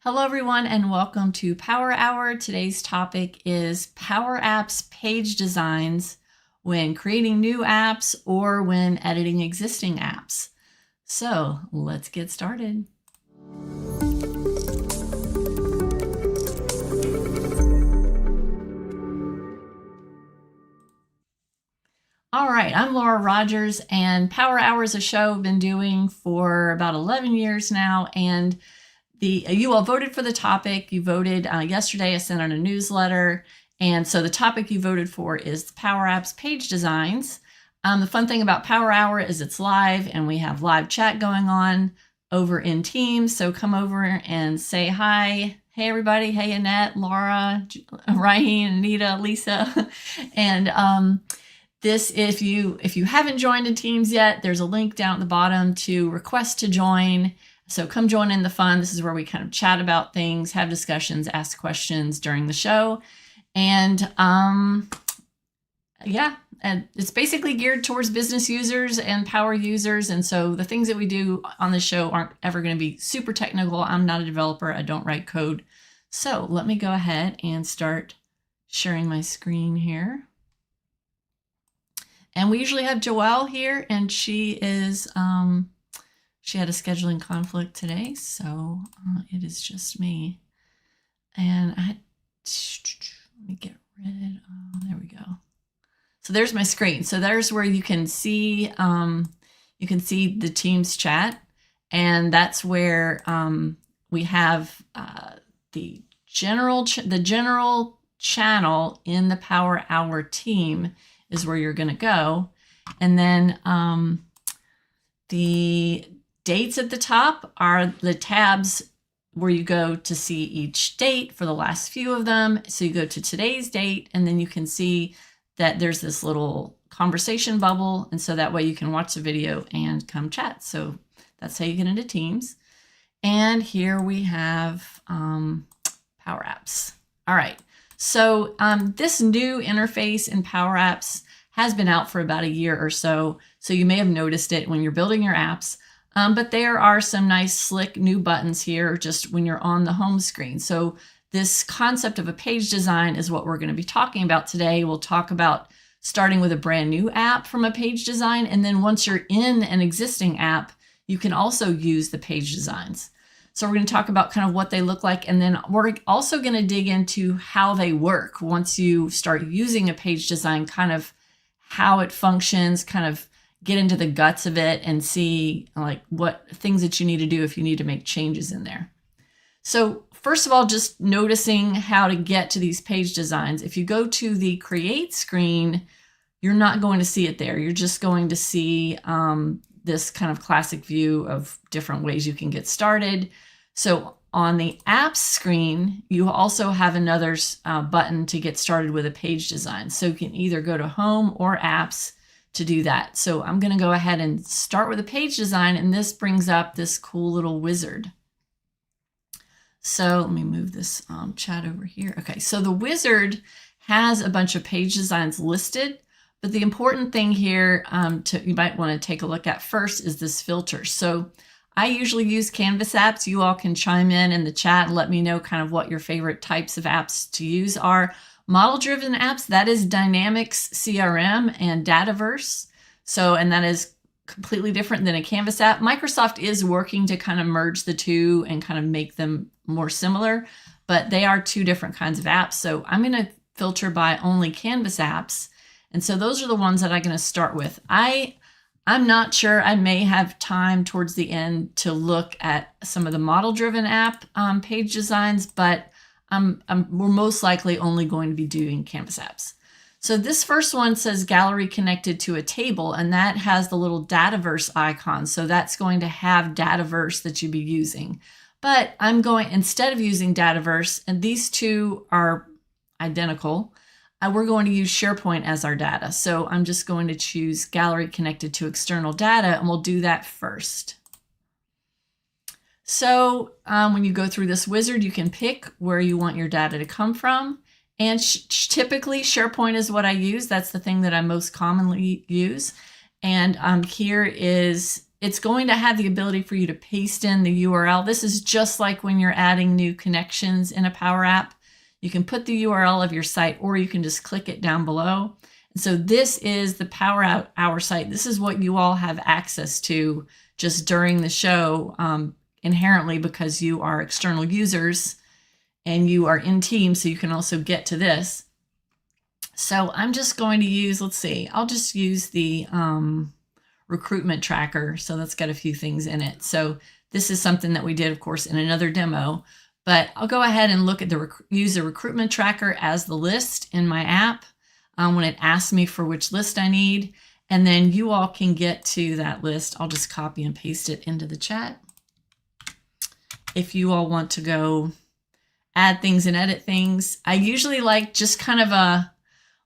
Hello everyone and welcome to Power Hour. Today's topic is Power Apps page designs when creating new apps or when editing existing apps. So let's get started. All right, I'm Laura Rogers, and Power Hour is a show I've been doing for about 11 years now, and you all voted for the topic. You voted yesterday. I sent out a newsletter, and so the topic you voted for is Power Apps page designs. The fun thing about Power Hour is it's live, and we have live chat going on over in Teams, so come over and say hi. Hey everybody, hey Annette, Laura, Ryan, Anita, Lisa, and if you haven't joined in Teams yet, there's a link down at the bottom to request to join. So come join in the fun. This is where we kind of chat about things, have discussions, ask questions during the show. And and it's basically geared towards business users and power users. And so the things that we do on the show aren't ever going to be super technical. I'm not a developer. I don't write code. So let me go ahead and start sharing my screen here. And we usually have Joelle here, and she is, she had a scheduling conflict today, so it is just me. And let me get rid of, there we go. So there's my screen. So there's where you can see the Teams chat, and that's where we have the general channel in the Power Hour team is where you're going to go. And then the dates at the top are the tabs where you go to see each date for the last few of them. So you go to today's date, and then you can see that there's this little conversation bubble. And so that way you can watch the video and come chat. So that's how you get into Teams. And here we have Power Apps. All right. So this new interface in Power Apps has been out for about a year or so. So you may have noticed it when you're building your apps. But there are some nice slick new buttons here just when you're on the home screen. So this concept of a page design is what we're going to be talking about today. We'll talk about starting with a brand new app from a page design. And then once you're in an existing app, you can also use the page designs. So we're going to talk about kind of what they look like, and then we're also going to dig into how they work once you start using a page design, kind of how it functions, kind of get into the guts of it and see like what things that you need to do if you need to make changes in there. So first of all, just noticing how to get to these page designs. If you go to the Create screen, you're not going to see it there. You're just going to see this kind of classic view of different ways you can get started. So on the apps screen, you also have another button to get started with a page design. So you can either go to Home or Apps to do that. So I'm going to go ahead and start with a page design, and this brings up this cool little wizard. So let me move this chat over here. Okay, so the wizard has a bunch of page designs listed. But the important thing here you might want to take a look at first is this filter. So I usually use Canvas apps. You all can chime in the chat and let me know kind of what your favorite types of apps to use are. Model-driven apps, that is Dynamics CRM and Dataverse. So, and that is completely different than a Canvas app. Microsoft is working to kind of merge the two and kind of make them more similar, but they are two different kinds of apps. So I'm going to filter by only Canvas apps. And so those are the ones that I'm going to start with. I'm not sure. I may have time towards the end to look at some of the model-driven app page designs, but we're most likely only going to be doing Canvas apps. So this first one says gallery connected to a table, and that has the little Dataverse icon. So that's going to have Dataverse that you'd be using. But I'm going, instead of using Dataverse, and these two are identical, we're going to use SharePoint as our data. So I'm just going to choose gallery connected to external data, and we'll do that first. So when you go through this wizard, you can pick where you want your data to come from. And typically SharePoint is what I use. That's the thing that I most commonly use. And here is it's going to have the ability for you to paste in the URL. This is just like when you're adding new connections in a Power App. You can put the URL of your site, or you can just click it down below. And so this is the Power Hour site. This is what you all have access to just during the show, inherently, because you are external users and you are in Teams, so you can also get to this. So I'm just going to use, let's see, I'll just use the recruitment tracker. So that's got a few things in it. So this is something that we did, of course, in another demo, but I'll go ahead and look at use the recruitment tracker as the list in my app when it asks me for which list I need. And then you all can get to that list. I'll just copy and paste it into the chat. If you all want to go add things and edit things, I usually like, just kind of a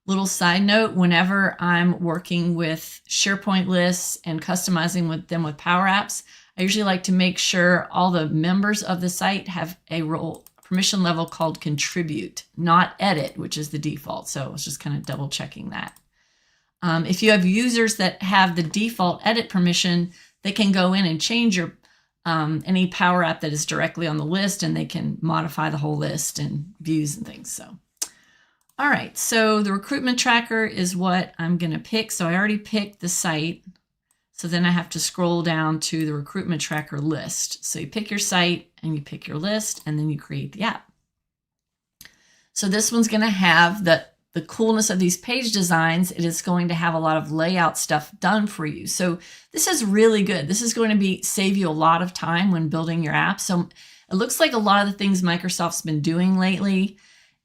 little side note, whenever I'm working with SharePoint lists and customizing them with Power Apps, I usually like to make sure all the members of the site have a role permission level called contribute, not edit, which is the default. So I was just kind of double checking that. If you have users that have the default edit permission, they can go in and change your any Power App that is directly on the list, and they can modify the whole list and views and things. So, all right, so the recruitment tracker is what I'm going to pick. So I already picked the site. So then I have to scroll down to the recruitment tracker list. So you pick your site and you pick your list, and then you create the app. So this one's going to have the coolness of these page designs. It is going to have a lot of layout stuff done for you. So this is really good. This is going to save you a lot of time when building your app. So it looks like a lot of the things Microsoft's been doing lately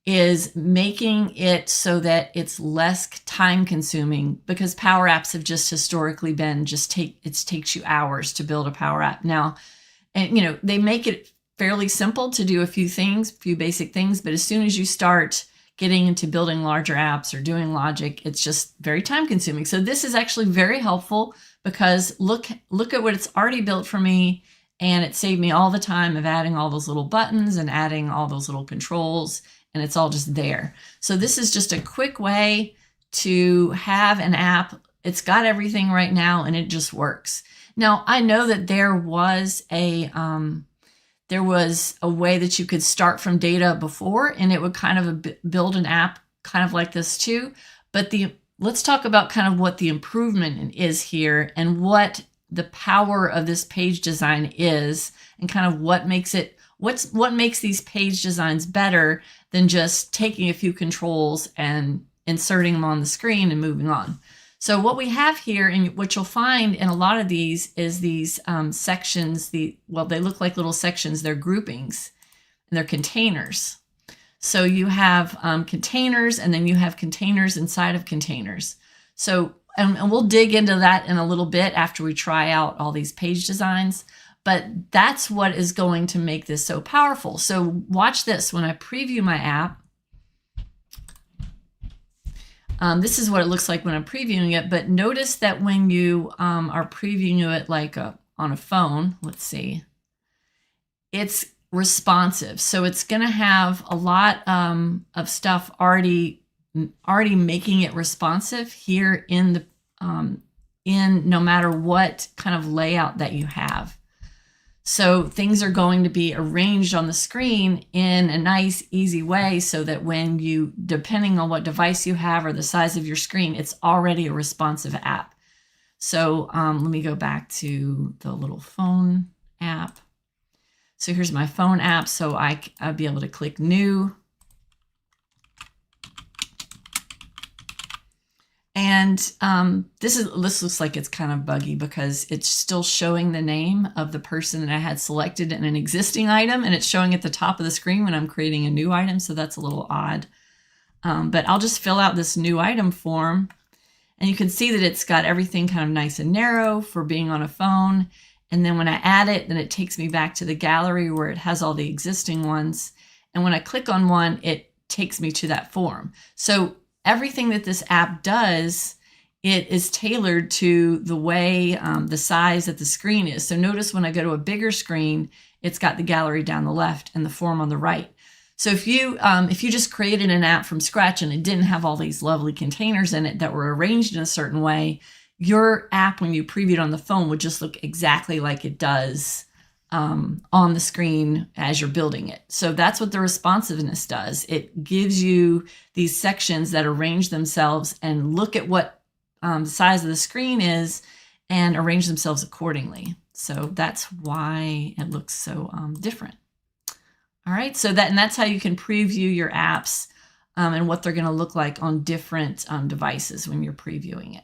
is making it so that it's less time consuming, because Power Apps have just historically been it takes you hours to build a Power App now. And they make it fairly simple to do a few basic things, but as soon as you start getting into building larger apps or doing logic, it's just very time consuming. So this is actually very helpful, because look at what it's already built for me, and it saved me all the time of adding all those little buttons and adding all those little controls, and it's all just there. So this is just a quick way to have an app. It's got everything right now, and it just works. Now, I know that there was a way that you could start from data before, and it would kind of build an app kind of like this too. But let's talk about kind of what the improvement is here, and what the power of this page design is, and kind of what makes these page designs better than just taking a few controls and inserting them on the screen and moving on. So what we have here, and what you'll find in a lot of these, is these sections. They look like little sections. They're groupings, and they're containers. So you have containers, and then you have containers inside of containers. So, and we'll dig into that in a little bit after we try out all these page designs. But that's what is going to make this so powerful. So watch this. When I preview my app, this is what it looks like when I'm previewing it. But notice that when you are previewing it like on a phone, let's see, it's responsive. So it's going to have a lot of stuff already making it responsive here in no matter what kind of layout that you have. So things are going to be arranged on the screen in a nice, easy way, so that when depending on what device you have or the size of your screen, it's already a responsive app. So let me go back to the little phone app. So here's my phone app. So I'll be able to click New. And this looks like it's kind of buggy, because it's still showing the name of the person that I had selected in an existing item, and it's showing at the top of the screen when I'm creating a new item. So that's a little odd. But I'll just fill out this new item form, and you can see that it's got everything kind of nice and narrow for being on a phone. And then when I add it, then it takes me back to the gallery where it has all the existing ones. And when I click on one, it takes me to that form. So everything that this app does, it is tailored to the way the size that the screen is. So notice when I go to a bigger screen, it's got the gallery down the left and the form on the right. So if you just created an app from scratch and it didn't have all these lovely containers in it that were arranged in a certain way, your app, when you preview it on the phone, would just look exactly like it does on the screen as you're building it. So that's what the responsiveness does. It gives you these sections that arrange themselves and look at what the size of the screen is and arrange themselves accordingly. So that's why it looks so different. All right, so that's how you can preview your apps and what they're going to look like on different devices when you're previewing it.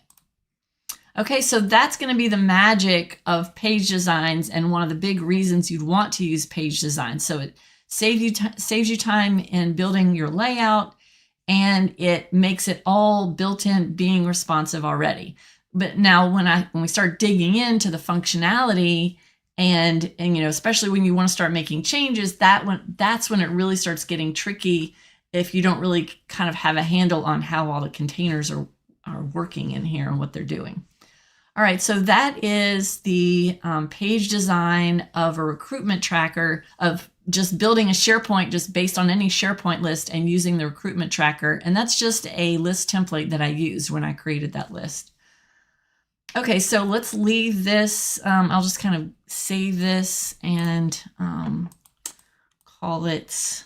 Okay, so that's going to be the magic of page designs and one of the big reasons you'd want to use page design. So it saves you time in building your layout, and it makes it all built in, being responsive already. But now when we start digging into the functionality and you know, especially when you want to start making changes, that's when it really starts getting tricky if you don't really kind of have a handle on how all the containers are working in here and what they're doing. All right, so that is the page design of a recruitment tracker, of just building a SharePoint just based on any SharePoint list and using the recruitment tracker. And that's just a list template that I used when I created that list. Okay, so let's leave this. I'll just kind of save this and call it, let's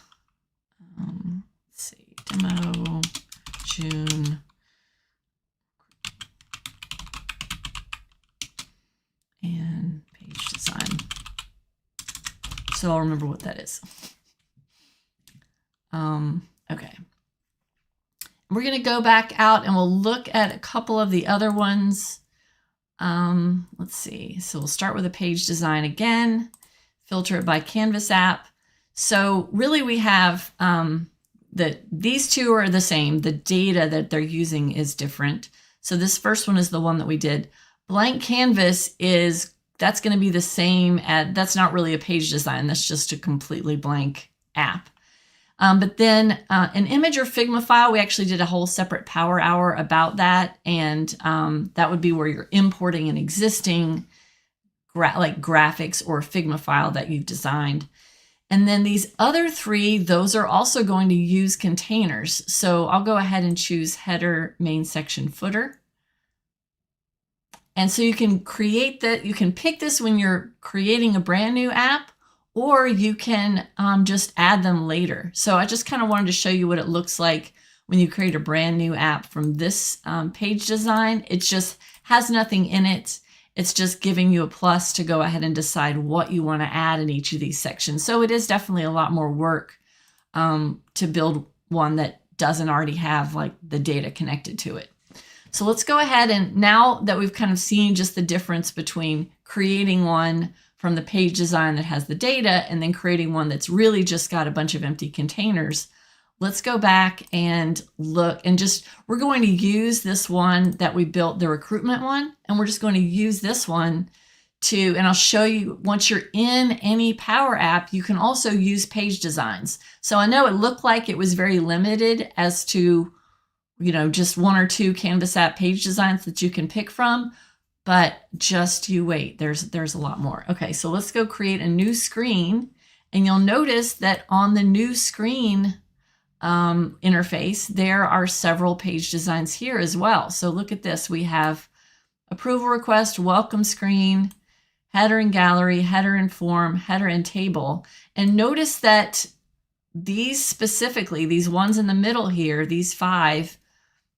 see, demo June. And page design. So I'll remember what that is. Okay. We're going to go back out and we'll look at a couple of the other ones. Let's see. So we'll start with a page design again, filter it by Canvas app. So really we have these two are the same. The data that they're using is different. So this first one is the one that we did. Blank canvas that's going to be the same that's not really a page design. That's just a completely blank app. But then an image or Figma file, we actually did a whole separate power hour about that. And that would be where you're importing an existing graphics or Figma file that you've designed. And then these other three, those are also going to use containers. So I'll go ahead and choose header, main section, footer. And so you can create that, you can pick this when you're creating a brand new app, or you can just add them later. So I just kind of wanted to show you what it looks like when you create a brand new app from this page design. It just has nothing in it. It's just giving you a plus to go ahead and decide what you want to add in each of these sections. So it is definitely a lot more work to build one that doesn't already have like the data connected to it. So let's go ahead, and now that we've kind of seen just the difference between creating one from the page design that has the data and then creating one that's really just got a bunch of empty containers, let's go back and look and we're going to use this one that we built, the recruitment one, and we're just going to use this one and I'll show you once you're in any Power App, you can also use page designs. So I know it looked like it was very limited as to just one or two Canvas app page designs that you can pick from, but just you wait, there's a lot more. Okay, so let's go create a new screen, and you'll notice that on the new screen interface, there are several page designs here as well. So look at this, we have approval request, welcome screen, header and gallery, header and form, header and table. And notice that these specifically, these ones in the middle here, these 5,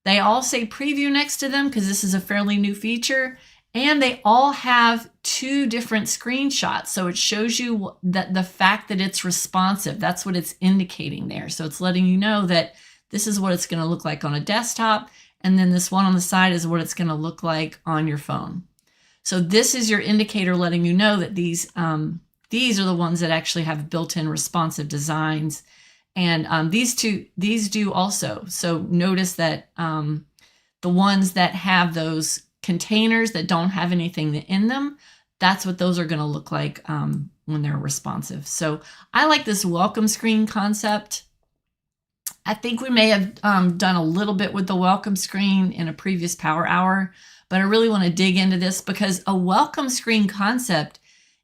they all say preview next to them because this is a fairly new feature, and they all have 2 different screenshots. So it shows you that the fact that it's responsive, that's what it's indicating there. So it's letting you know that this is what it's going to look like on a desktop, and then this one on the side is what it's going to look like on your phone. So this is your indicator letting you know that these are the ones that actually have built-in responsive designs. And these do also. So notice that the ones that have those containers that don't have anything in them, that's what those are going to look like when they're responsive. So I like this welcome screen concept. I think we may have done a little bit with the welcome screen in a previous Power Hour, but I really want to dig into this because a welcome screen concept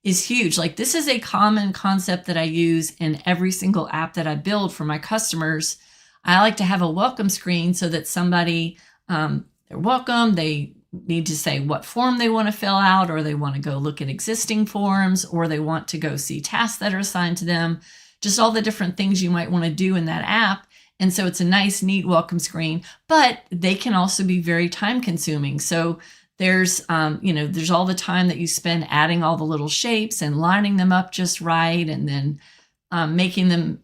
is huge. Like, this is a common concept that I use in every single app that I build for my customers. I like to have a welcome screen so that somebody, they're welcome, they need to say what form they want to fill out, or they want to go look at existing forms, or they want to go see tasks that are assigned to them, just all the different things you might want to do in that app. And so it's a nice, neat welcome screen, but they can also be very time consuming. So there's, there's all the time that you spend adding all the little shapes and lining them up just right, and then making them,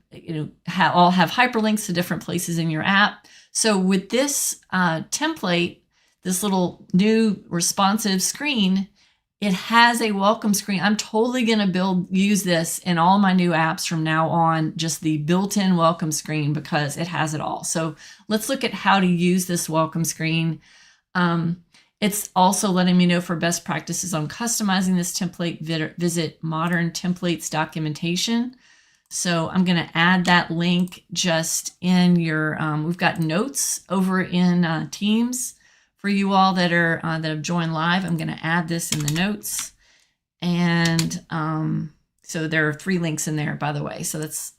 all have hyperlinks to different places in your app. So with this template, this little new responsive screen, it has a welcome screen. I'm totally going to use this in all my new apps from now on, just the built-in welcome screen, because it has it all. So let's look at how to use this welcome screen. It's also letting me know for best practices on customizing this template, visit Modern Templates documentation. So I'm going to add that link just in your, we've got notes over in Teams for you all that are that have joined live. I'm going to add this in the notes. And so there are 3 links in there, by the way. So it's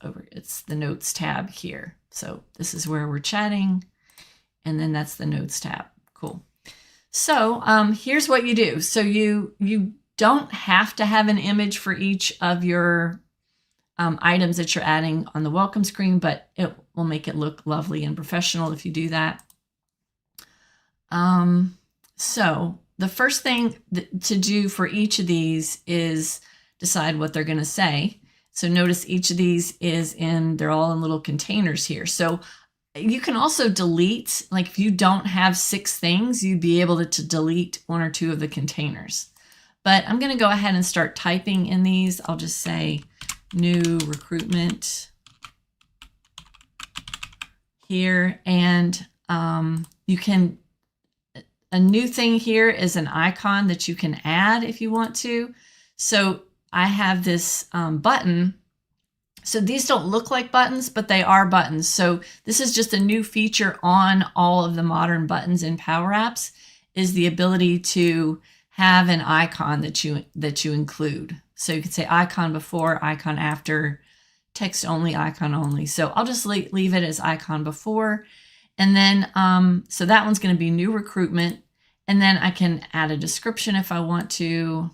the notes tab here. So this is where we're chatting. And then that's the notes tab. Cool. So here's what you do. So you don't have to have an image for each of your items that you're adding on the welcome screen, but it will make it look lovely and professional if you do that. So the first thing to do for each of these is decide what they're going to say. So notice each of these they're all in little containers here. So you can also delete, like if you don't have 6 things, you'd be able to delete 1 or 2 of the containers. But I'm going to go ahead and start typing in these. I'll just say new recruitment here. And a new thing here is an icon that you can add if you want to. So I have this button. So these don't look like buttons, but they are buttons. So this is just a new feature on all of the modern buttons in Power Apps, is the ability to have an icon that you include. So you can say icon before, icon after, text only, icon only. So I'll just leave it as icon before. And then, so that one's going to be new recruitment. And then I can add a description if I want to.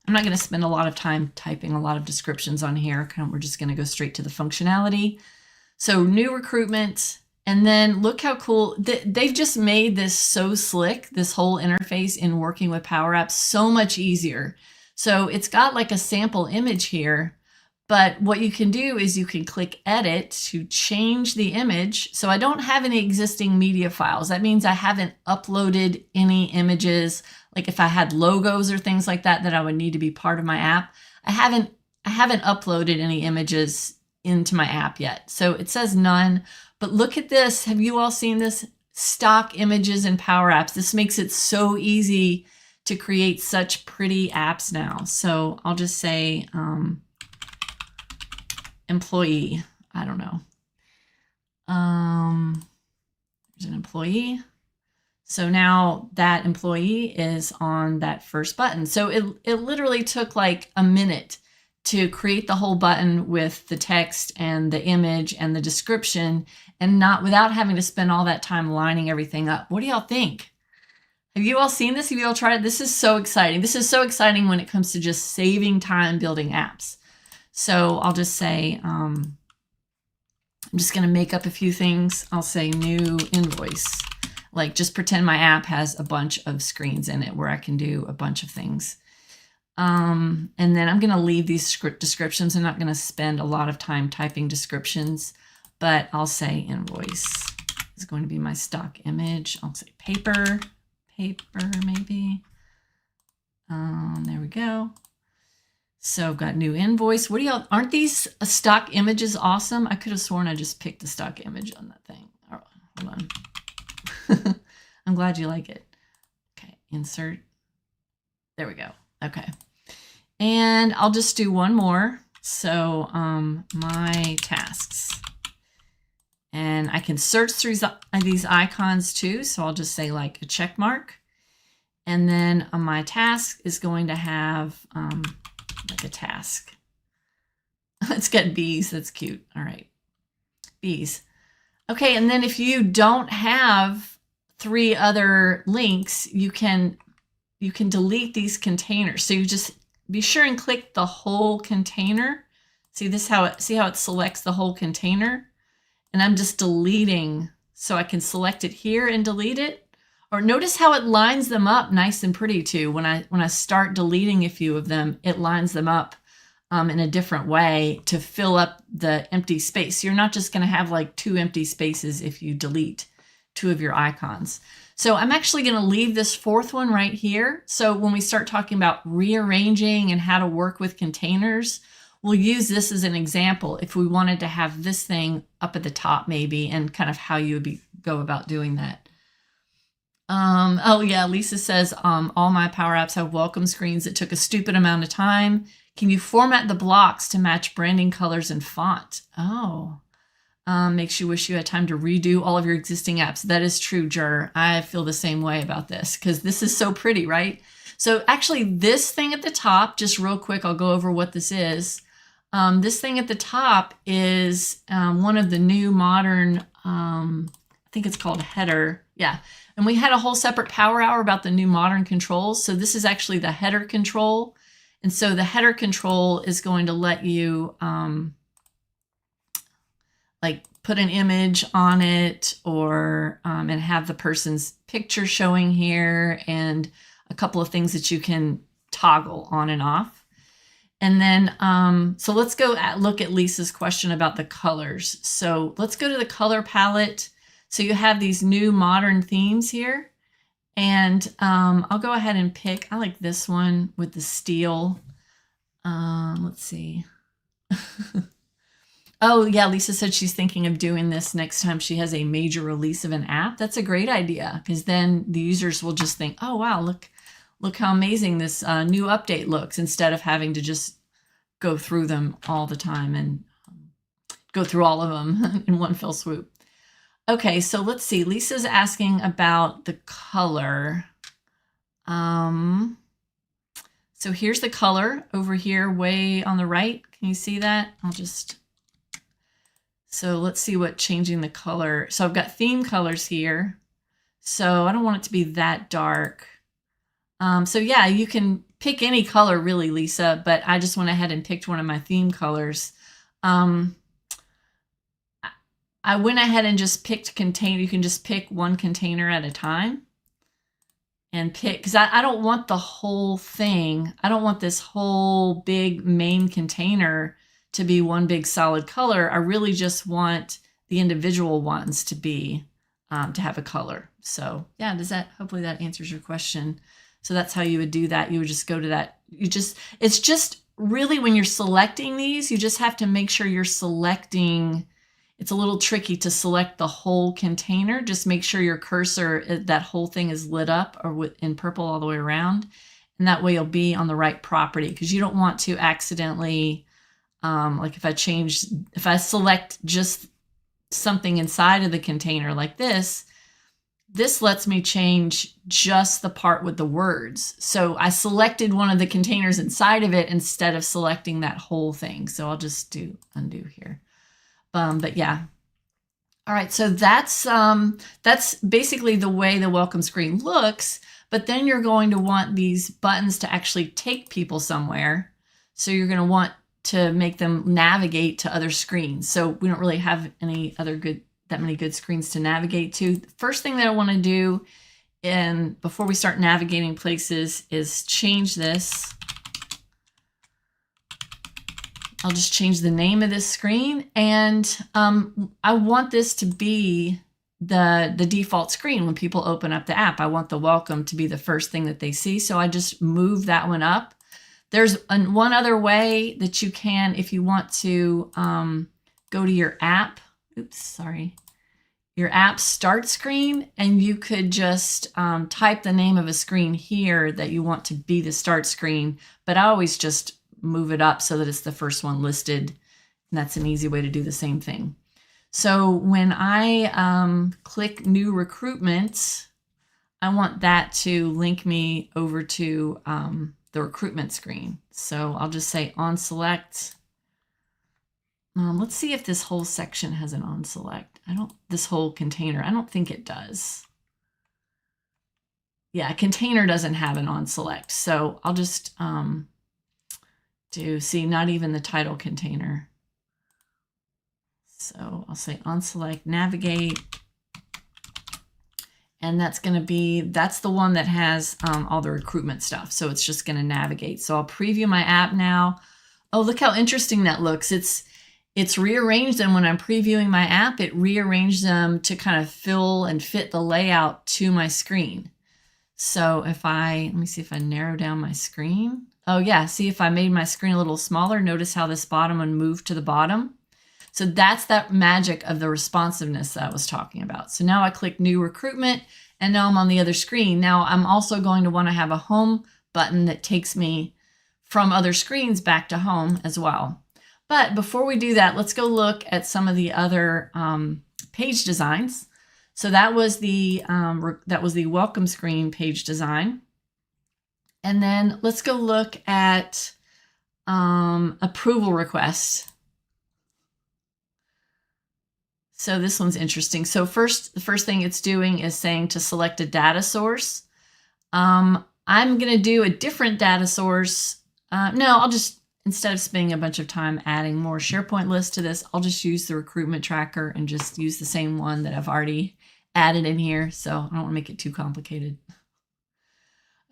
I'm not going to spend a lot of time typing a lot of descriptions on here. We're just going to go straight to the functionality. So new recruitment. And then look how cool, they've just made this so slick, this whole interface in working with Power Apps, so much easier. So it's got like a sample image here, but what you can do is you can click edit to change the image. So I don't have any existing media files. That means I haven't uploaded any images. Like if I had logos or things like that I would need to be part of my app, I haven't uploaded any images into my app yet. So it says none. But look at this. Have you all seen this? Stock images in Power Apps. This makes it so easy to create such pretty apps now. So I'll just say employee. I don't know. There's an employee. So now that employee is on that first button. So it literally took like a minute to create the whole button with the text and the image and the description, and without having to spend all that time lining everything up. What do y'all think? Have you all seen this? Have you all tried it? This is so exciting. This is so exciting when it comes to just saving time building apps. So I'll just say, I'm just going to make up a few things. I'll say new invoice. Like just pretend my app has a bunch of screens in it where I can do a bunch of things. And then I'm going to leave these script descriptions. I'm not going to spend a lot of time typing descriptions, but I'll say invoice is going to be my stock image. I'll say paper maybe. There we go. So I've got new invoice. What do y'all, aren't these stock images awesome? I could have sworn I just picked the stock image on that thing. Oh, hold on. I'm glad you like it. Okay, insert. There we go. Okay. And I'll just do one more. So my tasks. And I can search through these icons too. So I'll just say like a check mark. And then my task is going to have like a task. Let's get bees. That's cute. All right. Bees. Okay, and then if you don't have 3 other links, you can delete these containers. So you just be sure and click the whole container. See how it selects the whole container? And I'm just deleting, so I can select it here and delete it. Or notice how it lines them up nice and pretty too. When I start deleting a few of them, it lines them up in a different way to fill up the empty space. You're not just going to have like 2 empty spaces if you delete 2 of your icons. So I'm actually going to leave this 4th one right here. So when we start talking about rearranging and how to work with containers, we'll use this as an example if we wanted to have this thing up at the top maybe, and kind of how you would go about doing that. Oh yeah, Lisa says, all my Power Apps have welcome screens. It took a stupid amount of time. Can you format the blocks to match branding colors and font? Oh, makes you wish you had time to redo all of your existing apps. That is true, Jer. I feel the same way about this because this is so pretty, right? So actually this thing at the top, just real quick, I'll go over what this is. This thing at the top is one of the new modern, I think it's called header. Yeah. And we had a whole separate power hour about the new modern controls. So this is actually the header control. And so the header control is going to let you like put an image on it, or and have the person's picture showing here, and a couple of things that you can toggle on and off. And then, so let's go look at Lisa's question about the colors. So let's go to the color palette. So you have these new modern themes here, and I'll go ahead and pick, I like this one with the steel. Let's see. Oh yeah, Lisa said she's thinking of doing this next time she has a major release of an app. That's a great idea, because then the users will just think, oh wow, look how amazing this new update looks, instead of having to just go through them all the time and go through all of them in one fell swoop. Okay, so let's see. Lisa's asking about the color. So here's the color over here way on the right. Can you see that? So let's see what changing the color. So I've got theme colors here. So I don't want it to be that dark. So yeah, you can pick any color really, Lisa, but I just went ahead and picked one of my theme colors. I went ahead and just picked container. You can just pick one container at a time and pick, because I don't want the whole thing. I don't want this whole big main container to be one big solid color. I really just want the individual ones to be, to have a color. So yeah, hopefully that answers your question. So that's how you would do that. You would just go to that. It's just really, when you're selecting these, you just have to make sure you're selecting. It's a little tricky to select the whole container. Just make sure your cursor, that whole thing is lit up or in purple all the way around. And that way you'll be on the right property, because you don't want to accidentally, like if I select just something inside of the container like this lets me change just the part with the words. So I selected one of the containers inside of it instead of selecting that whole thing. So I'll just do undo here. But yeah. All right, so that's basically the way the welcome screen looks, but then you're going to want these buttons to actually take people somewhere. So you're going to want to make them navigate to other screens. So we don't really have that many good screens to navigate to. The first thing that I want to do, and before we start navigating places, is change this. I'll just change the name of this screen, and I want this to be the default screen when people open up the app. I want the welcome to be the first thing that they see, so I just move that one up. There's one other way that you can, if you want to go to your app, your app start screen, and you could just type the name of a screen here that you want to be the start screen, but I always just move it up so that it's the first one listed. And that's an easy way to do the same thing. So when I click new recruitment, I want that to link me over to the recruitment screen. So I'll just say on select. Let's see if this whole section has an on select. this whole container, I don't think it does. Yeah, container doesn't have an on select. So I'll just see, not even the title container. So I'll say on select, navigate. And that's going to be, that's the one that has all the recruitment stuff. So it's just going to navigate. So I'll preview my app now. Oh, look how interesting that looks. It's rearranged them when I'm previewing my app. It rearranged them to kind of fill and fit the layout to my screen. So if let me see if I narrow down my screen. Oh yeah, see if I made my screen a little smaller, notice how this bottom one moved to the bottom. So that's that magic of the responsiveness that I was talking about. So now I click new recruitment and now I'm on the other screen. Now I'm also going to want to have a home button that takes me from other screens back to home as well. But before we do that, let's go look at some of the other page designs. So that was the welcome screen page design. And then let's go look at approval requests. So this one's interesting. So the first thing it's doing is saying to select a data source. I'm going to do a different data source. No, I'll just, instead of spending a bunch of time adding more SharePoint lists to this, I'll just use the recruitment tracker and just use the same one that I've already added in here. So I don't want to make it too complicated.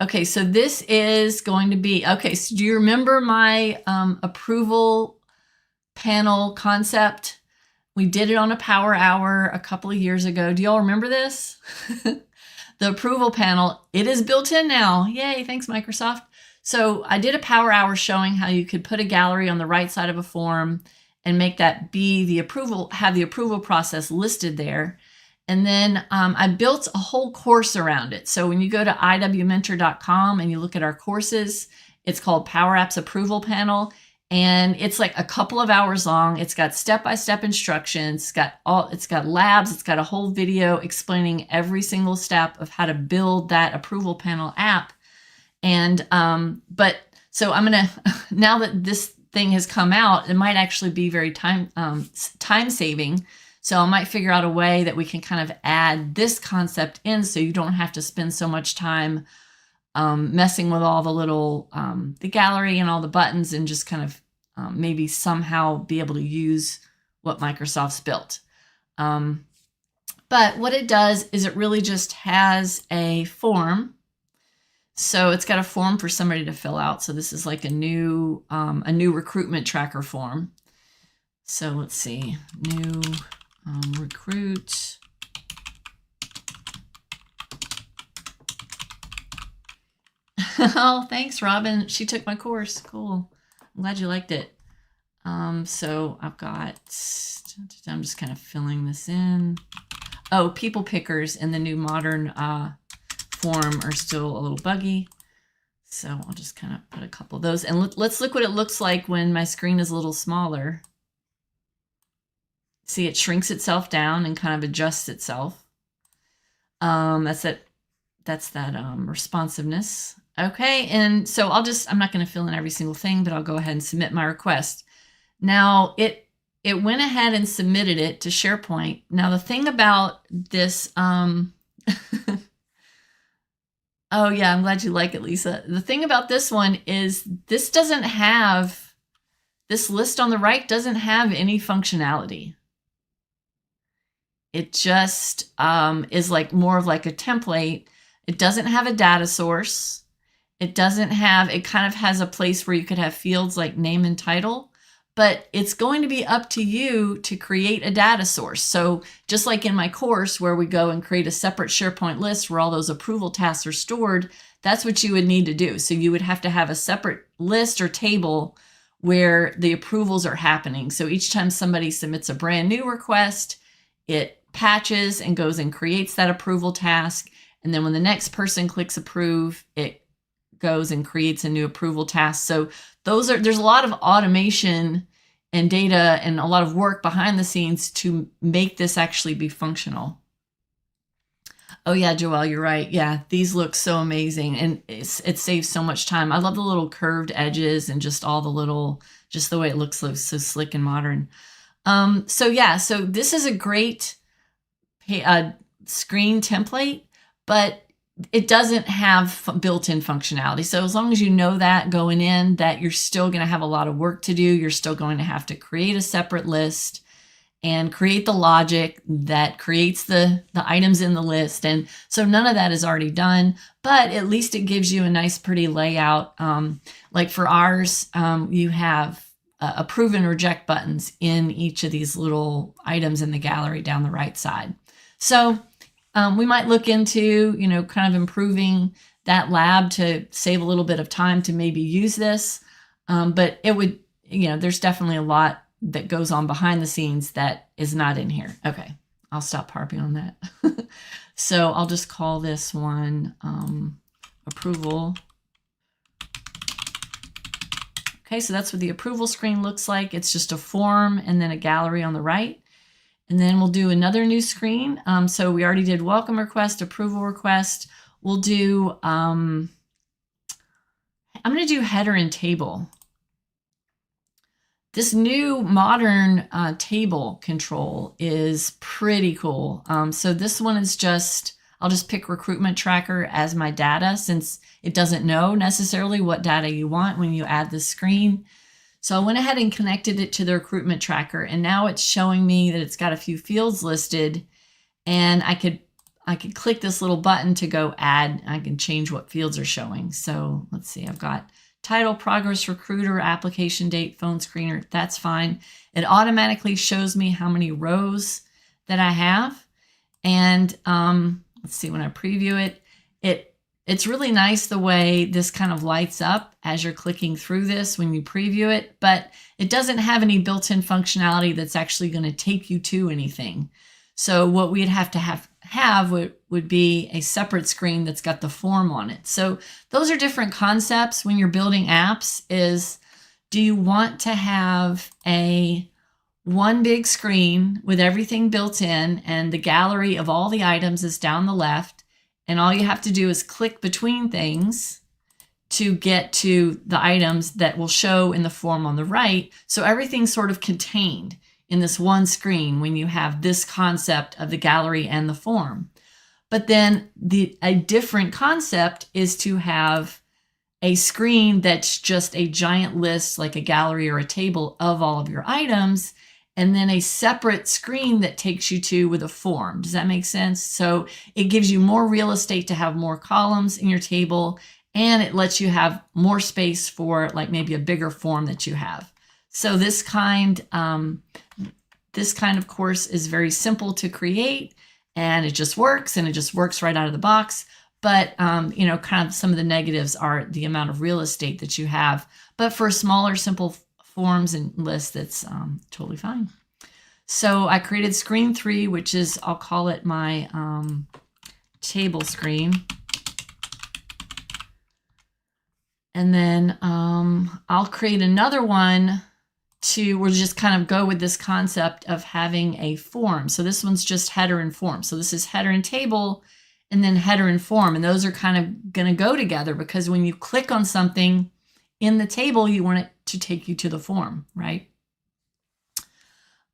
Okay, so this is going to be, okay, so do you remember my approval panel concept? We did it on a power hour a couple of years ago. Do y'all remember this? The approval panel, it is built in now. Yay, thanks Microsoft. So I did a power hour showing how you could put a gallery on the right side of a form and make that be the approval, have the approval process listed there. And then I built a whole course around it. So when you go to iwmentor.com and you look at our courses, it's called Power Apps Approval Panel. And it's like a couple of hours long. It's got step-by-step instructions. It's got labs. It's got a whole video explaining every single step of how to build that approval panel app. And so I'm gonna, now that this thing has come out, it might actually be very time saving. So I might figure out a way that we can kind of add this concept in so you don't have to spend so much time messing with all the little, the gallery and all the buttons, and just kind of maybe somehow be able to use what Microsoft's built. But what it does is it really just has a form. So it's got a form for somebody to fill out. So this is like a new recruitment tracker form. So let's see, new recruit. Oh, thanks, Robin. She took my course. Cool. I'm glad you liked it. So I've got, I'm just kind of filling this in. Oh, people pickers in the new modern form are still a little buggy. So I'll just kind of put a couple of those. And let's look what it looks like when my screen is a little smaller. See, it shrinks itself down and kind of adjusts itself. That's that responsiveness. Okay, and so I'm not going to fill in every single thing, but I'll go ahead and submit my request. Now, it went ahead and submitted it to SharePoint. Now, the thing about this, oh yeah, I'm glad you like it, Lisa. The thing about this one is this list on the right doesn't have any functionality. It just is like more of like a template. It doesn't have a data source. It kind of has a place where you could have fields like name and title, but it's going to be up to you to create a data source. So just like in my course where we go and create a separate SharePoint list where all those approval tasks are stored, that's what you would need to do. So you would have to have a separate list or table where the approvals are happening. So each time somebody submits a brand new request, it patches and goes and creates that approval task. And then when the next person clicks approve, it goes and creates a new approval task. So there's a lot of automation and data and a lot of work behind the scenes to make this actually be functional. Oh yeah, Joelle, you're right. Yeah, these look so amazing and it saves so much time. I love the little curved edges and just all the little, just the way it looks so slick and modern. So yeah, so this is a great screen template, but it doesn't have built-in functionality. So as long as you know that going in, that you're still going to have a lot of work to do, you're still going to have to create a separate list and create the logic that creates the items in the list. And so none of that is already done, but at least it gives you a nice, pretty layout. Like for ours, you have approve and reject buttons in each of these little items in the gallery down the right side. So we might look into, kind of improving that lab to save a little bit of time to maybe use this. But it would, there's definitely a lot that goes on behind the scenes that is not in here. Okay, I'll stop harping on that. So I'll just call this one approval. Okay, so that's what the approval screen looks like. It's just a form and then a gallery on the right. And then we'll do another new screen. So we already did welcome request, approval request. We'll do, I'm going to do header and table. This new modern table control is pretty cool. So this one is I'll just pick recruitment tracker as my data since it doesn't know necessarily what data you want when you add the screen. So I went ahead and connected it to the recruitment tracker, and now it's showing me that it's got a few fields listed, and I could click this little button to go add. I can change what fields are showing. So let's see, I've got title, progress recruiter, application date, phone screener. That's fine. It automatically shows me how many rows that I have. And let's see, when I preview it, it's really nice the way this kind of lights up as you're clicking through this when you preview it, but it doesn't have any built-in functionality that's actually going to take you to anything. So what we'd have to have would be a separate screen that's got the form on it. So those are different concepts when you're building apps. Is do you want to have one big screen with everything built in and the gallery of all the items is down the left, and all you have to do is click between things to get to the items that will show in the form on the right. So everything's sort of contained in this one screen when you have this concept of the gallery and the form. But then a different concept is to have a screen that's just a giant list, like a gallery or a table of all of your items, and then a separate screen that takes you to with a form. Does that make sense? So it gives you more real estate to have more columns in your table, and it lets you have more space for like maybe a bigger form that you have. So this kind of course is very simple to create, and it just works, and it just works right out of the box. But, kind of some of the negatives are the amount of real estate that you have. But for smaller, simple forms and lists, that's totally fine. So I created screen 3, which is, I'll call it my table screen. And then I'll create another one we'll just kind of go with this concept of having a form. So this one's just header and form. So this is header and table, and then header and form. And those are kind of going to go together because when you click on something in the table, you want it to take you to the form, right?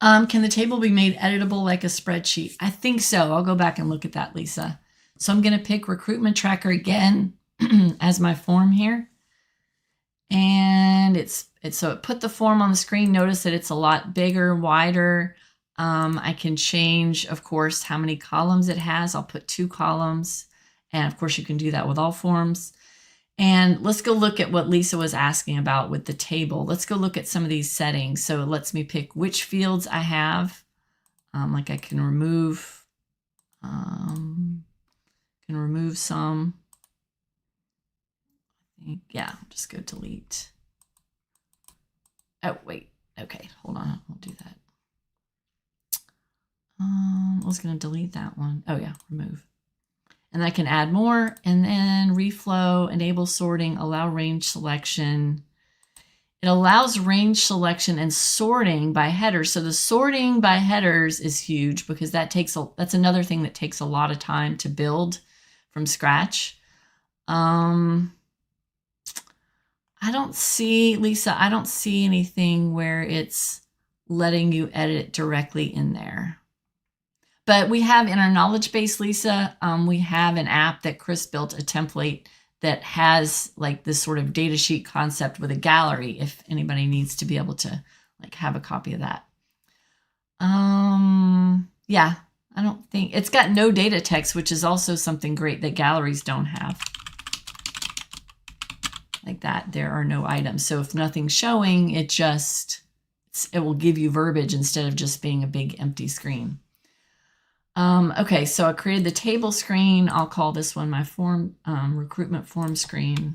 Can the table be made editable like a spreadsheet? I think so. I'll go back and look at that, Lisa. So I'm going to pick recruitment tracker again as my form here. And so it put the form on the screen. Notice that it's a lot bigger, wider. I can change, of course, how many columns it has. I'll put 2 columns. And of course, you can do that with all forms. And let's go look at what Lisa was asking about with the table. Let's go look at some of these settings. So it lets me pick which fields I have. Like I can remove some. Yeah, just go delete. Oh, wait. Okay, hold on. I'll do that. I was going to delete that one. Oh, yeah, remove. And I can add more, and then reflow, enable sorting, allow range selection. It allows range selection and sorting by headers. So the sorting by headers is huge because that's another thing that takes a lot of time to build from scratch. I don't see, Lisa, I don't see anything where it's letting you edit it directly in there. But we have in our knowledge base, Lisa, we have an app that Chris built a template that has like this sort of data sheet concept with a gallery if anybody needs to be able to like have a copy of that. Yeah, I don't think it's got no data text, which is also something great that galleries don't have. Like that, there are no items. So if nothing's showing, it will give you verbiage instead of just being a big empty screen. Okay, so I created the table screen. I'll call this one my form recruitment form screen.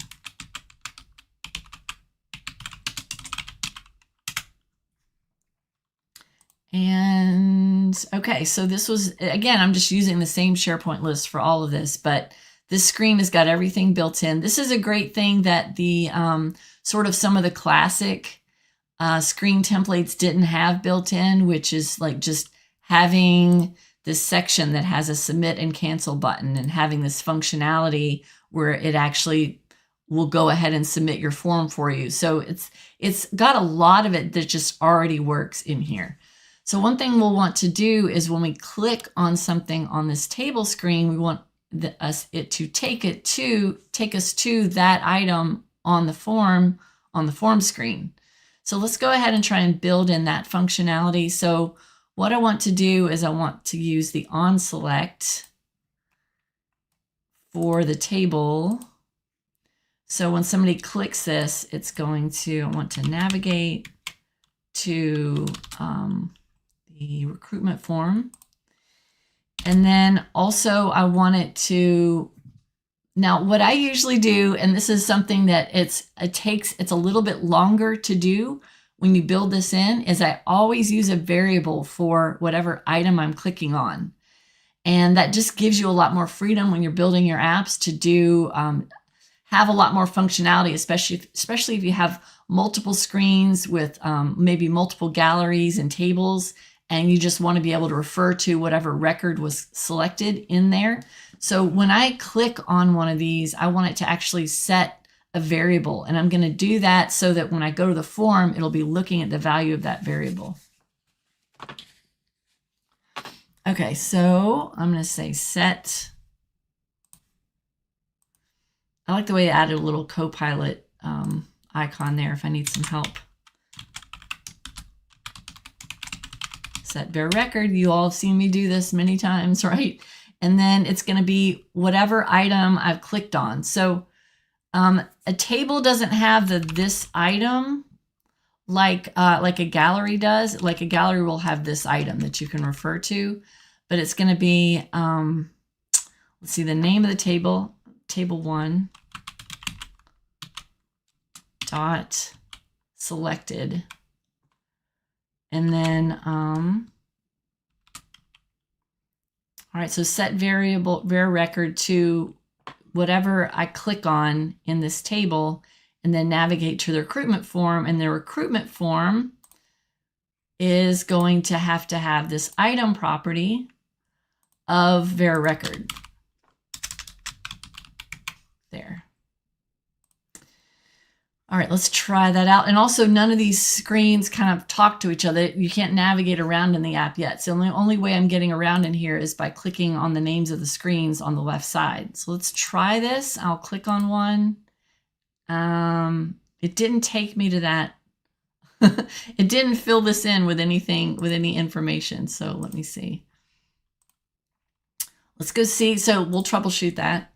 And okay, so this was, again, I'm just using the same SharePoint list for all of this, but this screen has got everything built in. This is a great thing that the sort of some of the classic screen templates didn't have built in, which is like just having this section that has a submit and cancel button and having this functionality where it actually will go ahead and submit your form for you. So it's got a lot of it that just already works in here. So one thing we'll want to do is when we click on something on this table screen, we want it to take us to that item on the form screen. So let's go ahead and try and build in that functionality. So what I want to do is I want to use the on select for the table. So when somebody clicks this, it's going to, I want to navigate to the recruitment form. And then also I want it to, now what I usually do, and this is something that it's a little bit longer to do when you build this in, is I always use a variable for whatever item I'm clicking on. And that just gives you a lot more freedom when you're building your apps to do, have a lot more functionality, especially if you have multiple screens with maybe multiple galleries and tables, and you just want to be able to refer to whatever record was selected in there. So when I click on one of these, I want it to actually set a variable, and I'm going to do that so that when I go to the form, it'll be looking at the value of that variable. Okay, so I'm going to say set. I like the way it added a little Copilot icon there if I need some help. Set var record. You all have seen me do this many times, right? And then it's going to be whatever item I've clicked on. So a table doesn't have this item like a gallery does. Like a gallery will have this item that you can refer to, but it's going to be, let's see, the name of the table, table 1 dot selected. And then, all right, so set variable var record to whatever I click on in this table, and then navigate to the recruitment form. And the recruitment form is going to have this item property of var record. There. All right, let's try that out. And also, none of these screens kind of talk to each other. You can't navigate around in the app yet. So the only way I'm getting around in here is by clicking on the names of the screens on the left side. So let's try this. I'll click on one. It didn't take me to that. It didn't fill this in with anything, with any information. So let me see. Let's go see. So we'll troubleshoot that.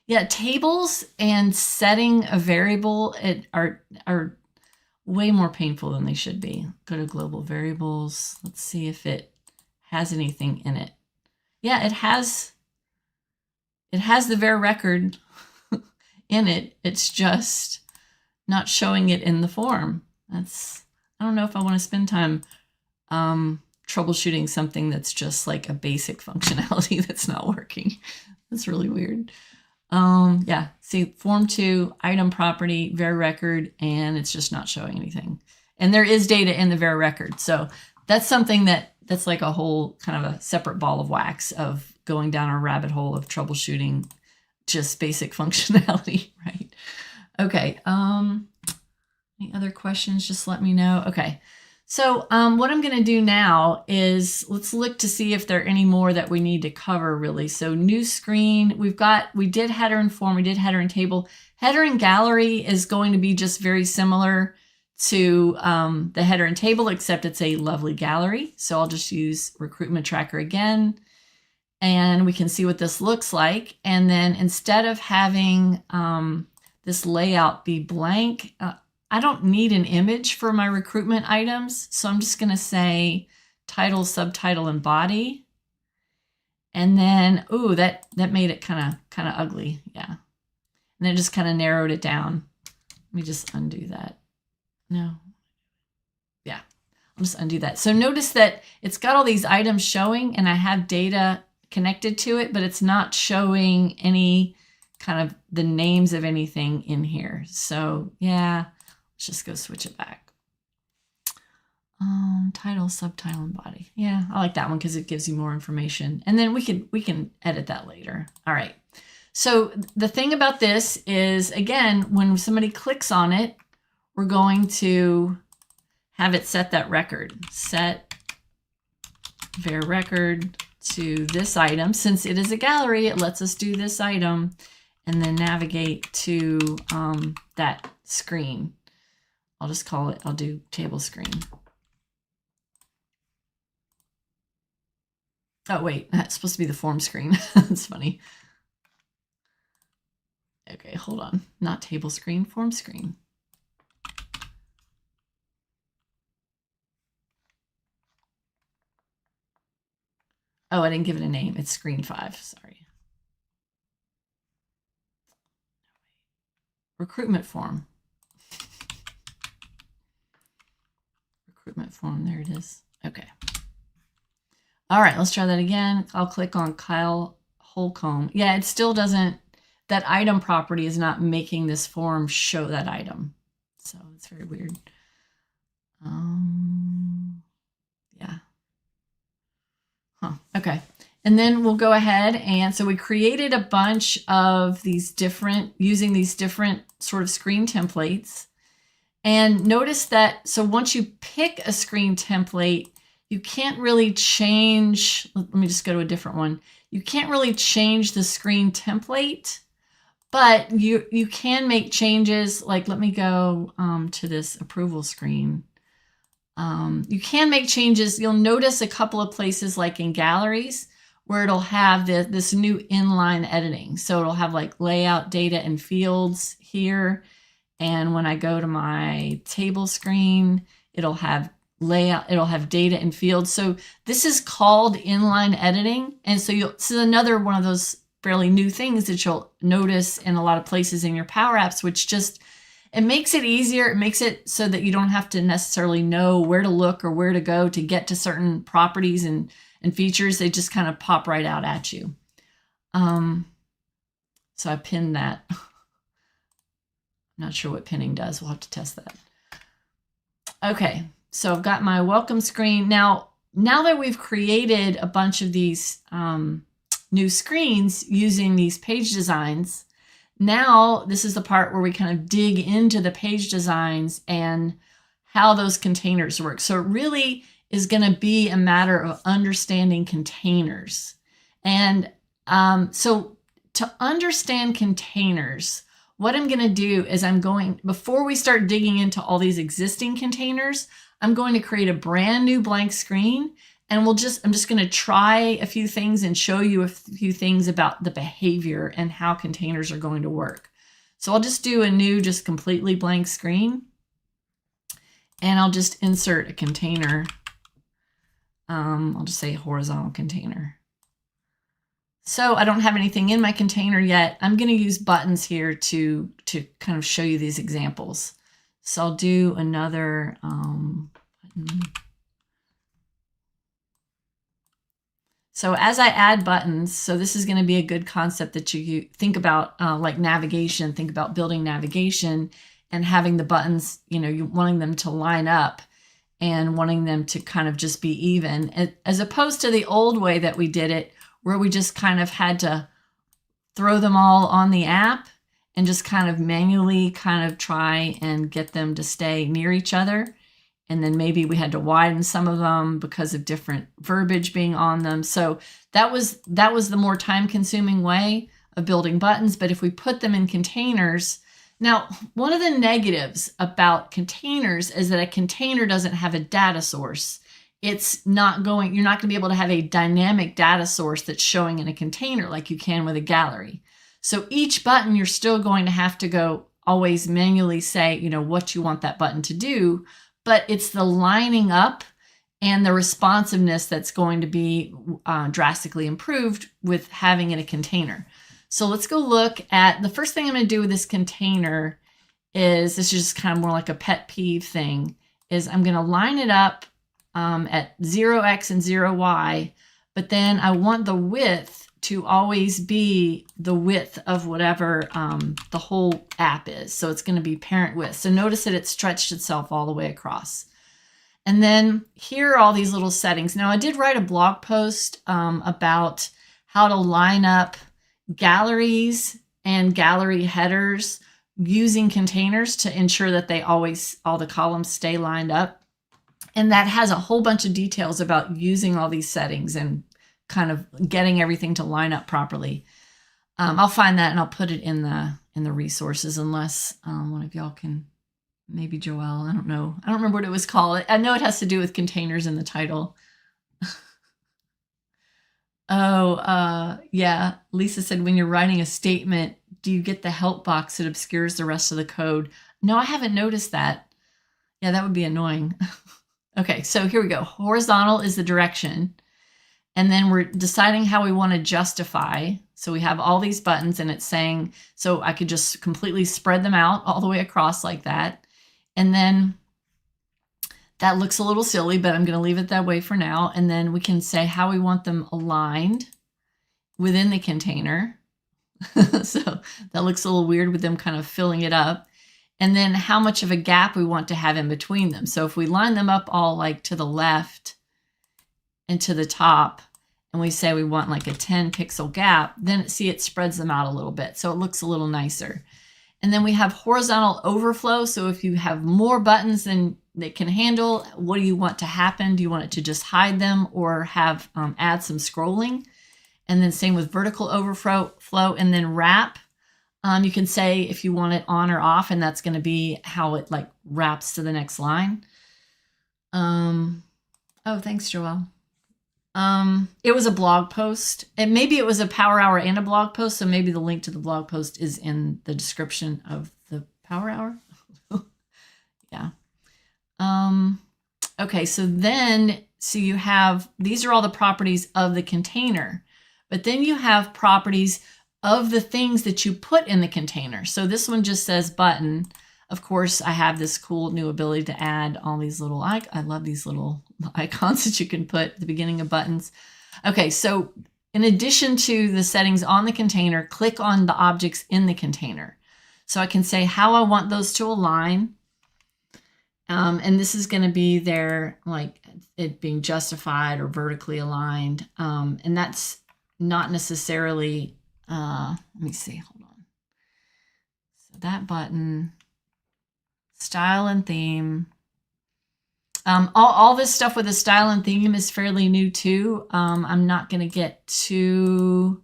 Yeah, tables and setting a variable are way more painful than they should be. Go to global variables. Let's see if it has anything in it. Yeah, it has the var record in it. It's just not showing it in the form. I don't know if I want to spend time troubleshooting something that's just like a basic functionality that's not working. That's really weird. Yeah, see, form 2, item property, var record, and it's just not showing anything. And there is data in the var record. So that's something that's like a whole kind of a separate ball of wax of going down a rabbit hole of troubleshooting just basic functionality, right? Okay. Any other questions? Just let me know. Okay. So what I'm going to do now is let's look to see if there are any more that we need to cover really. So new screen, we did header and form, we did header and table. Header and gallery is going to be just very similar to the header and table, except it's a lovely gallery. So I'll just use recruitment tracker again, and we can see what this looks like. And then instead of having this layout be blank, I don't need an image for my recruitment items. So I'm just going to say title, subtitle, and body. And then, ooh, that made it kind of ugly. Yeah. And it just kind of narrowed it down. Let me just undo that. No. Yeah, I'll just undo that. So notice that it's got all these items showing and I have data connected to it, but it's not showing any kind of the names of anything in here. So yeah. Let's just go switch it back. Title, subtitle, and body. Yeah, I like that one because it gives you more information. And then we can edit that later. All right. So the thing about this is, again, when somebody clicks on it, we're going to have it set that record. Set var record to this item. Since it is a gallery, it lets us do this item and then navigate to that screen. I'll just call it, I'll do table screen. Oh, wait, that's supposed to be the form screen. That's funny. Okay, hold on. Not table screen, form screen. Oh, I didn't give it a name. It's screen 5, sorry. Recruitment form. Recruitment form, there it is. Okay. All right, let's try that again. I'll click on Kyle Holcomb. Yeah, it still doesn't, that item property is not making this form show that item. So it's very weird. Yeah. Huh, okay. And then we'll go ahead and, so we created a bunch of these different, using these different sort of screen templates. And notice that, so once you pick a screen template, you can't really change, let me just go to a different one. You can't really change the screen template, but you can make changes. Like, let me go to this approval screen. You can make changes. You'll notice a couple of places like in galleries where it'll have this new inline editing. So it'll have like layout, data, and fields here. And when I go to my table screen, it'll have layout, it'll have data and fields. So this is called inline editing. And so this is another one of those fairly new things that you'll notice in a lot of places in your Power Apps, which just, it makes it easier. It makes it so that you don't have to necessarily know where to look or where to go to get to certain properties and features. They just kind of pop right out at you. So I pinned that. Not sure what pinning does. We'll have to test that. Okay, so I've got my welcome screen. Now that we've created a bunch of these new screens using these page designs, now this is the part where we kind of dig into the page designs and how those containers work. So it really is going to be a matter of understanding containers. And so to understand containers, what I'm going to do is before we start digging into all these existing containers, I'm going to create a brand new blank screen, and I'm just going to try a few things and show you a few things about the behavior and how containers are going to work. So I'll just do a new, just completely blank screen, and I'll just insert a container. I'll just say horizontal container. So I don't have anything in my container yet. I'm going to use buttons here to kind of show you these examples. So I'll do another button. So as I add buttons, so this is going to be a good concept that you think about, like navigation, think about building navigation and having the buttons, you wanting them to line up and wanting them to kind of just be even, as opposed to the old way that we did it, where we just kind of had to throw them all on the app and just kind of manually kind of try and get them to stay near each other. And then maybe we had to widen some of them because of different verbiage being on them. So that was the more time-consuming way of building buttons. But if we put them in containers, now one of the negatives about containers is that a container doesn't have a data source. You're not going to be able to have a dynamic data source that's showing in a container like you can with a gallery. So each button, you're still going to have to go always manually say, what you want that button to do. But it's the lining up and the responsiveness that's going to be drastically improved with having it in a container. So let's go look at the first thing I'm going to do with this container is, this is just kind of more like a pet peeve thing, is I'm going to line it up at 0x and 0y, but then I want the width to always be the width of whatever the whole app is. So it's going to be parent width. So notice that it stretched itself all the way across. And then here are all these little settings. Now I did write a blog post about how to line up galleries and gallery headers using containers to ensure that all the columns stay lined up. And that has a whole bunch of details about using all these settings and kind of getting everything to line up properly. I'll find that and I'll put it in the resources, unless one of y'all can, maybe Joelle, I don't know. I don't remember what it was called. I know it has to do with containers in the title. Yeah. Lisa said, when you're writing a statement, do you get the help box that obscures the rest of the code? No, I haven't noticed that. Yeah, that would be annoying. Okay, so here we go. Horizontal is the direction. And then we're deciding how we want to justify. So we have all these buttons and it's saying, so I could just completely spread them out all the way across like that. And then that looks a little silly, but I'm going to leave it that way for now. And then we can say how we want them aligned within the container. So that looks a little weird with them kind of filling it up. And then how much of a gap we want to have in between them. So if we line them up all like to the left and to the top, and we say we want like a 10 pixel gap, then see, it spreads them out a little bit. So it looks a little nicer. And then we have horizontal overflow. So if you have more buttons than they can handle, what do you want to happen? Do you want it to just hide them or have add some scrolling? And then same with vertical overflow, and then wrap. You can say if you want it on or off, and that's going to be how it like wraps to the next line. Oh, thanks, Joelle. It was a blog post, and maybe it was a Power Hour and a blog post. So maybe the link to the blog post is in the description of the Power Hour. Yeah. Okay. So you have, these are all the properties of the container, but then you have properties of the things that you put in the container. So this one just says button. Of course, I have this cool new ability to add all these little, I love these little icons that you can put at the beginning of buttons. Okay, so in addition to the settings on the container, click on the objects in the container. So I can say how I want those to align. And this is going to be there, like it being justified or vertically aligned. And that's not necessarily, let me see, hold on. So that button, style and theme. All this stuff with the style and theme is fairly new too. I'm not going to get too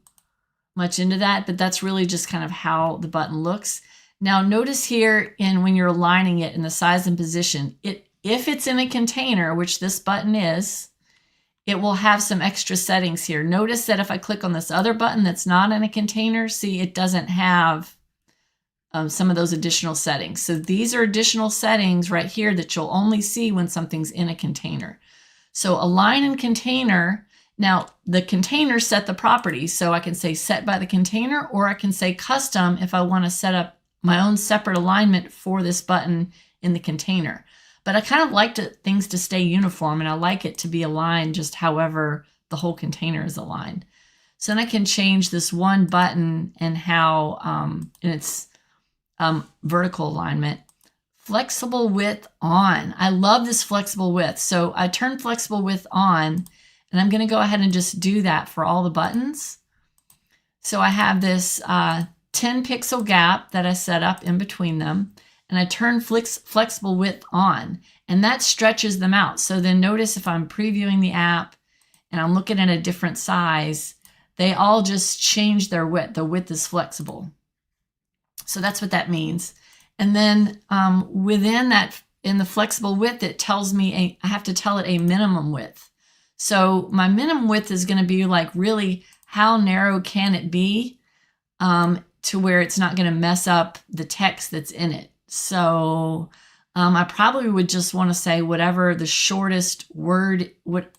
much into that, but that's really just kind of how the button looks. Now notice here when you're aligning it in the size and position, if it's in a container, which this button is, it will have some extra settings here. Notice that if I click on this other button that's not in a container, see, it doesn't have some of those additional settings. So these are additional settings right here that you'll only see when something's in a container. So align in container. Now the container set the properties. So I can say set by the container, or I can say custom if I want to set up my own separate alignment for this button in the container. But I kind of like things to stay uniform, and I like it to be aligned just however the whole container is aligned. So then I can change this one button and how, and it's vertical alignment. Flexible width on. I love this flexible width. So I turn flexible width on, and I'm going to go ahead and just do that for all the buttons. So I have this 10 pixel gap that I set up in between them, and I turn flexible width on. and that stretches them out. So then notice if I'm previewing the app and I'm looking at a different size, they all just change their width. The width is flexible. So that's what that means. And then within that, in the flexible width, it tells me I have to tell it a minimum width. So my minimum width is going to be like really how narrow can it be to where it's not going to mess up the text that's in it. So I probably would just want to say whatever the shortest word,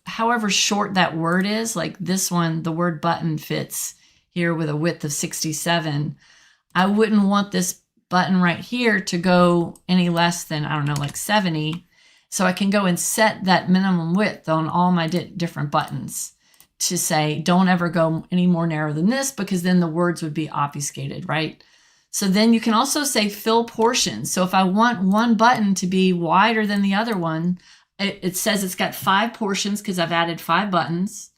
however short that word is, like this one, the word button fits here with a width of 67. I wouldn't want this button right here to go any less than, I don't know, like 70. So I can go and set that minimum width on all my different buttons to say, don't ever go any more narrow than this, because then the words would be obfuscated, right? So then you can also say fill portions. So if I want one button to be wider than the other one, it says it's got 5 portions because I've added 5 buttons,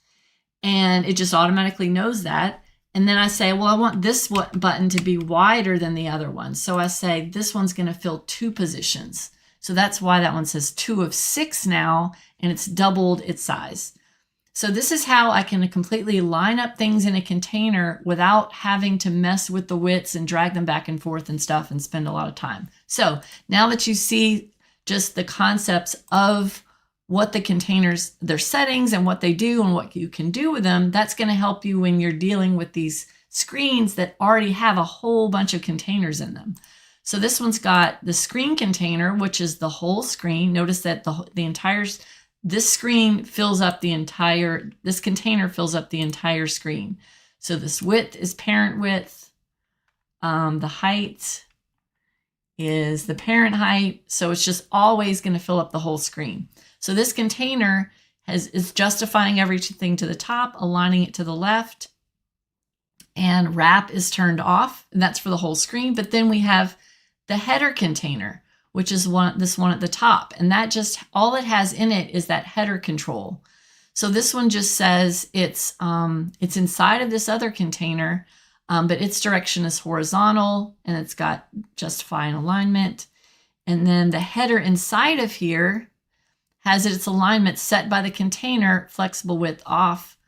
and it just automatically knows that. And then I say, well, I want this button to be wider than the other one. So I say this one's going to fill 2 positions. So that's why that one says 2 of 6 now, and it's doubled its size. So this is how I can completely line up things in a container without having to mess with the widths and drag them back and forth and stuff and spend a lot of time. So now that you see just the concepts of what the containers, their settings and what they do and what you can do with them, that's going to help you when you're dealing with these screens that already have a whole bunch of containers in them. So this one's got the screen container, which is the whole screen. Notice that this screen fills up the entire, this container fills up the entire screen. So this width is parent width. The height is the parent height. So it's just always going to fill up the whole screen. So this container is justifying everything to the top, aligning it to the left, and wrap is turned off, and that's for the whole screen. But then we have the header container, which is this one at the top, and that just, all it has in it is that header control. So this one just says it's inside of this other container, but its direction is horizontal, and it's got justify and alignment. And then the header inside of here has its alignment set by the container, flexible width off.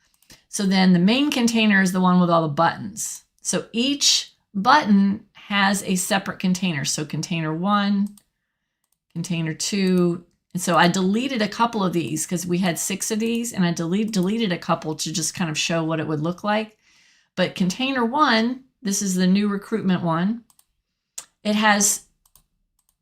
So then the main container is the one with all the buttons. So each button has a separate container. So container 1, container 2. And so I deleted a couple of these because we had 6 of these, and I deleted a couple to just kind of show what it would look like. But container 1, this is the new recruitment one, it has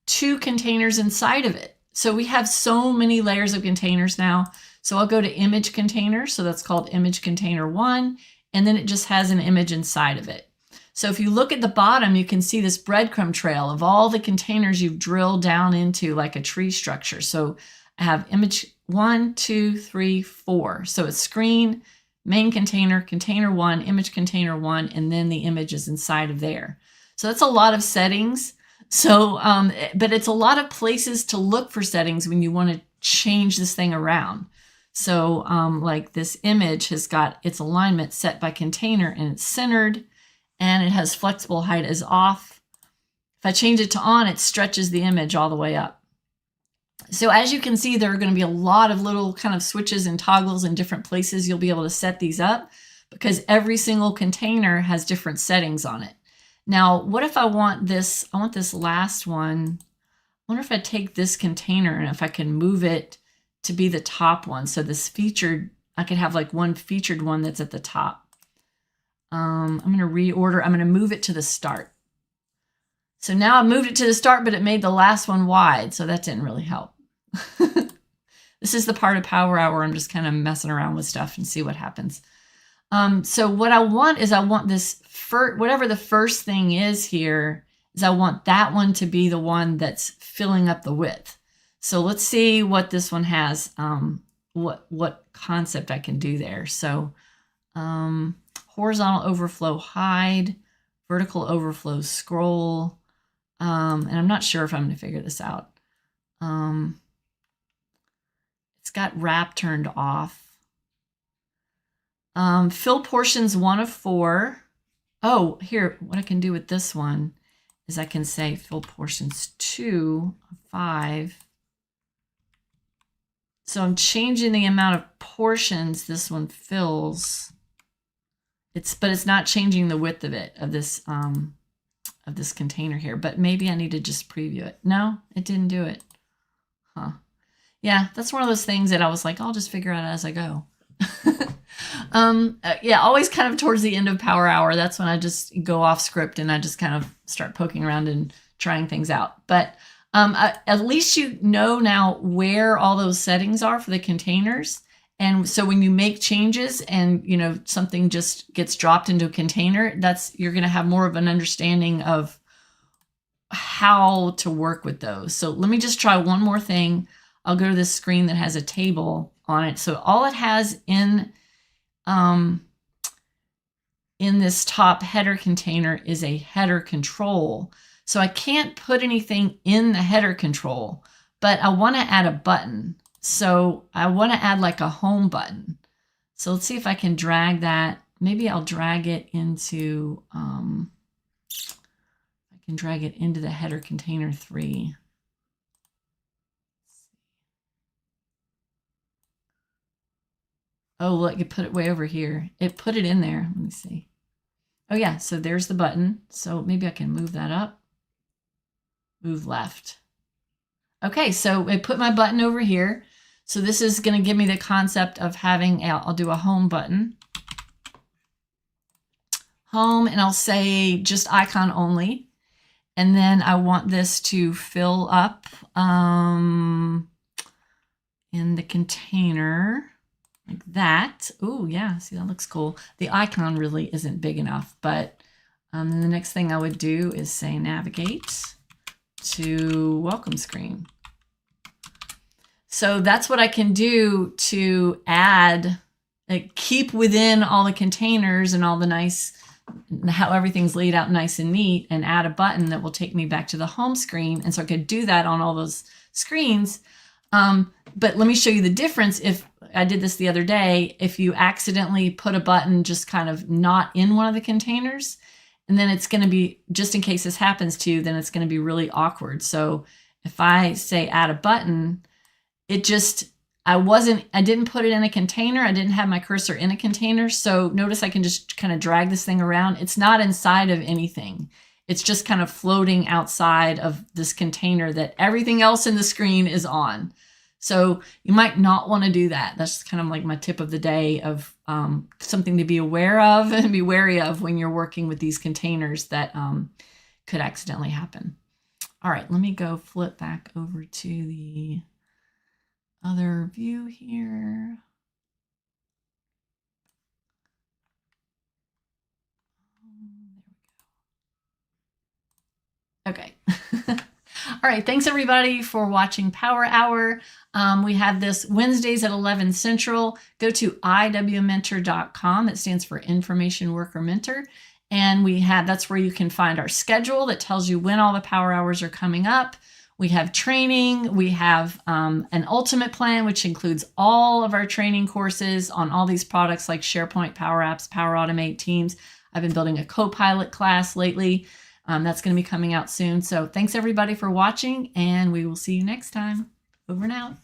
2 containers inside of it. So we have so many layers of containers now. So I'll go to image container. So that's called image container 1. And then it just has an image inside of it. So if you look at the bottom, you can see this breadcrumb trail of all the containers you've drilled down into like a tree structure. So I have image 1, 2, 3, 4. So it's screen, main container, container 1, image container 1, and then the image is inside of there. So that's a lot of settings. So, but it's a lot of places to look for settings when you want to change this thing around. So like this image has got its alignment set by container, and it's centered, and it has flexible height as off. If I change it to on, it stretches the image all the way up. So as you can see, there are going to be a lot of little kind of switches and toggles in different places you'll be able to set these up, because every single container has different settings on it. Now, what if I want this last one. I wonder if I take this container and if I can move it to be the top one. So this featured, I could have like one featured one that's at the top. I'm going to reorder. I'm going to move it to the start. So now I moved it to the start, but it made the last one wide. So that didn't really help. This is the part of Power Hour. I'm just kind of messing around with stuff and see what happens. So what I want is this whatever the first thing is here, is I want that one to be the one that's filling up the width. So let's see what this one has, what concept I can do there. So horizontal overflow hide, vertical overflow scroll, and I'm not sure if I'm going to figure this out. It's got wrap turned off. Fill portions 1 of 4. Oh, here, what I can do with this one is I can say fill portions 2 of 5. So I'm changing the amount of portions this one fills. But it's not changing the width of it, of this container here. But maybe I need to just preview it. No, it didn't do it. Huh. Yeah, that's one of those things that I was like, I'll just figure out as I go. Yeah, always kind of towards the end of Power Hour, that's when I just go off script and I just kind of start poking around and trying things out. But at least you know now where all those settings are for the containers. And so when you make changes and, you know, something just gets dropped into a container, you're going to have more of an understanding of how to work with those. So let me just try one more thing. I'll go to this screen that has a table on it. So all it has in this top header container is a header control. So I can't put anything in the header control, but I want to add a button. So I want to add like a home button. So let's see if I can drag that. Maybe I'll drag it into, I can drag it into the header container 3. Oh, look, it put it way over here. It put it in there. Let me see. Oh yeah, so there's the button. So maybe I can move that up. Move left. Okay, so it put my button over here. So this is going to give me the concept of having, I'll do a home button. Home, and I'll say just icon only. And then I want this to fill up in the container. Like that. Oh, yeah. See, that looks cool. The icon really isn't big enough, but then the next thing I would do is say navigate to welcome screen. So that's what I can do to add, like, keep within all the containers and all the nice, how everything's laid out nice and neat, and add a button that will take me back to the home screen. And so I could do that on all those screens. But let me show you the difference. If I did this the other day, if you accidentally put a button just kind of not in one of the containers, and then it's going to be, just in case this happens to you, then it's going to be really awkward. So if I say add a button, I didn't put it in a container. I didn't have my cursor in a container. So notice I can just kind of drag this thing around. It's not inside of anything. It's just kind of floating outside of this container that everything else in the screen is on. So you might not want to do that. That's kind of like my tip of the day of something to be aware of and be wary of when you're working with these containers that could accidentally happen. All right, let me go flip back over to the other view here. Okay. All right. Thanks everybody for watching Power Hour. We have this Wednesdays at 11 Central. Go to iwmentor.com. It stands for Information Worker Mentor. And that's where you can find our schedule that tells you when all the Power Hours are coming up. We have training. We have an ultimate plan, which includes all of our training courses on all these products like SharePoint, Power Apps, Power Automate, Teams. I've been building a Copilot class lately. That's going to be coming out soon. So thanks everybody for watching, and we will see you next time. Over and out.